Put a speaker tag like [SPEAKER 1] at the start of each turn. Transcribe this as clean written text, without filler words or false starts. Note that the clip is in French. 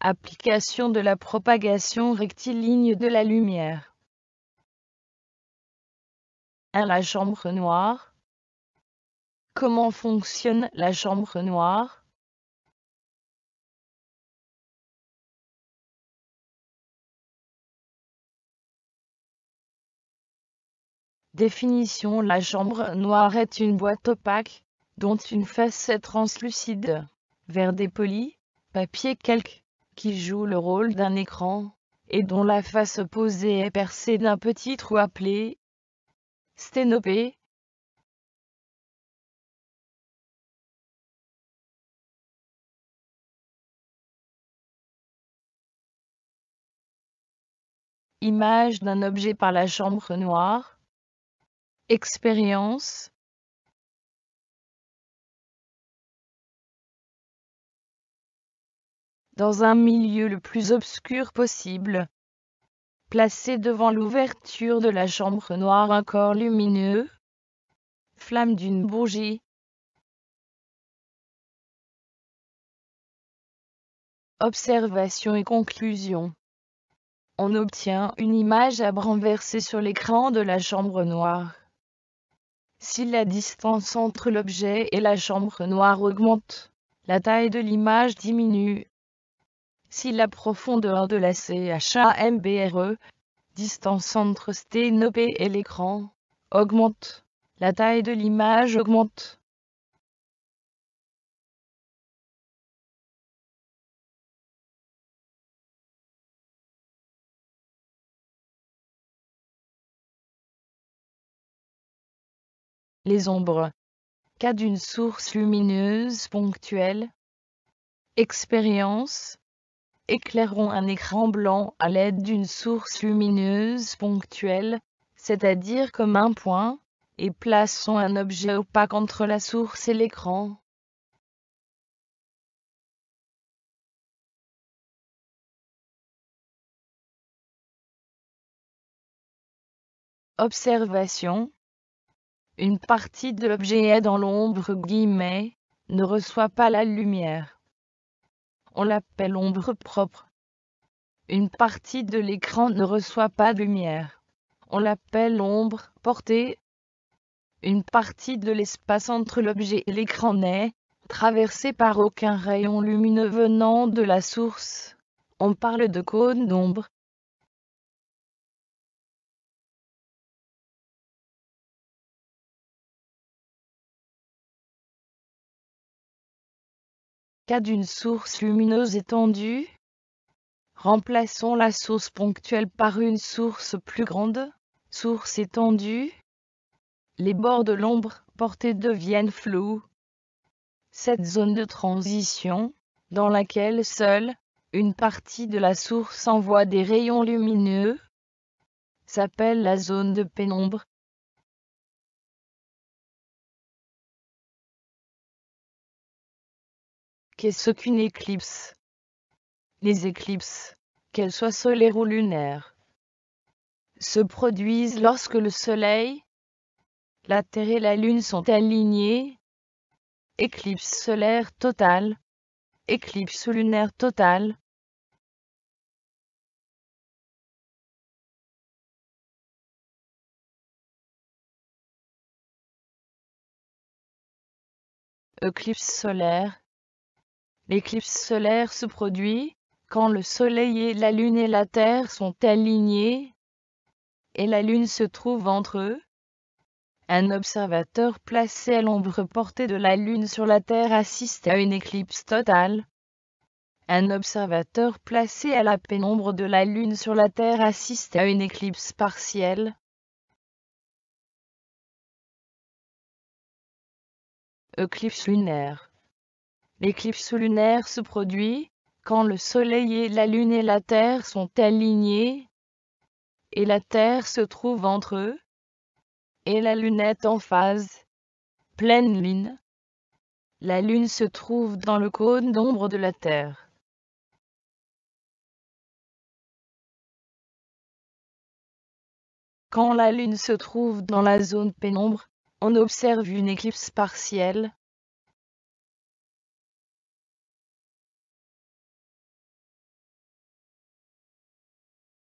[SPEAKER 1] Application de la propagation rectiligne de la lumière. 1. La chambre noire. Comment fonctionne la chambre noire? Définition. La chambre noire est une boîte opaque, dont une face est translucide, verre dépoli, papier calque, qui joue le rôle d'un écran, et dont la face opposée est percée d'un petit trou appelé sténopée. Image d'un objet par la chambre noire. Expérience. Dans un milieu le plus obscur possible. Placé devant l'ouverture de la chambre noire un corps lumineux. Flamme d'une bougie. Observation et conclusion. On obtient une image à renverser sur l'écran de la chambre noire. Si la distance entre l'objet et la chambre noire augmente, la taille de l'image diminue. Si la profondeur de la CHAMBRE, distance entre sténopée et l'écran, augmente, la taille de l'image augmente. Les ombres. Cas d'une source lumineuse ponctuelle. Expérience. Éclairons un écran blanc à l'aide d'une source lumineuse ponctuelle, c'est-à-dire comme un point, et plaçons un objet opaque entre la source et l'écran. Observation. Une partie de l'objet est dans l'ombre guillemets, ne reçoit pas la lumière. On l'appelle ombre propre. Une partie de l'écran ne reçoit pas de lumière. On l'appelle ombre portée. Une partie de l'espace entre l'objet et l'écran n'est traversée par aucun rayon lumineux venant de la source. On parle de cône d'ombre. Cas d'une source lumineuse étendue. Remplaçons la source ponctuelle par une source plus grande, source étendue. Les bords de l'ombre portée deviennent flous. Cette zone de transition, dans laquelle seule une partie de la source envoie des rayons lumineux, s'appelle la zone de pénombre. Qu'est-ce qu'une éclipse? Les éclipses, qu'elles soient solaires ou lunaires, se produisent lorsque le Soleil, la Terre et la Lune sont alignés. Éclipse solaire totale. Éclipse lunaire totale. Éclipse solaire. L'éclipse solaire se produit quand le Soleil et la Lune et la Terre sont alignés et la Lune se trouve entre eux. Un observateur placé à l'ombre portée de la Lune sur la Terre assiste à une éclipse totale. Un observateur placé à la pénombre de la Lune sur la Terre assiste à une éclipse partielle. Éclipse lunaire. L'éclipse lunaire se produit quand le Soleil et la Lune et la Terre sont alignés et la Terre se trouve entre eux et la Lune est en phase pleine lune. La Lune se trouve dans le cône d'ombre de la Terre. Quand la Lune se trouve dans la zone pénombre, on observe une éclipse partielle.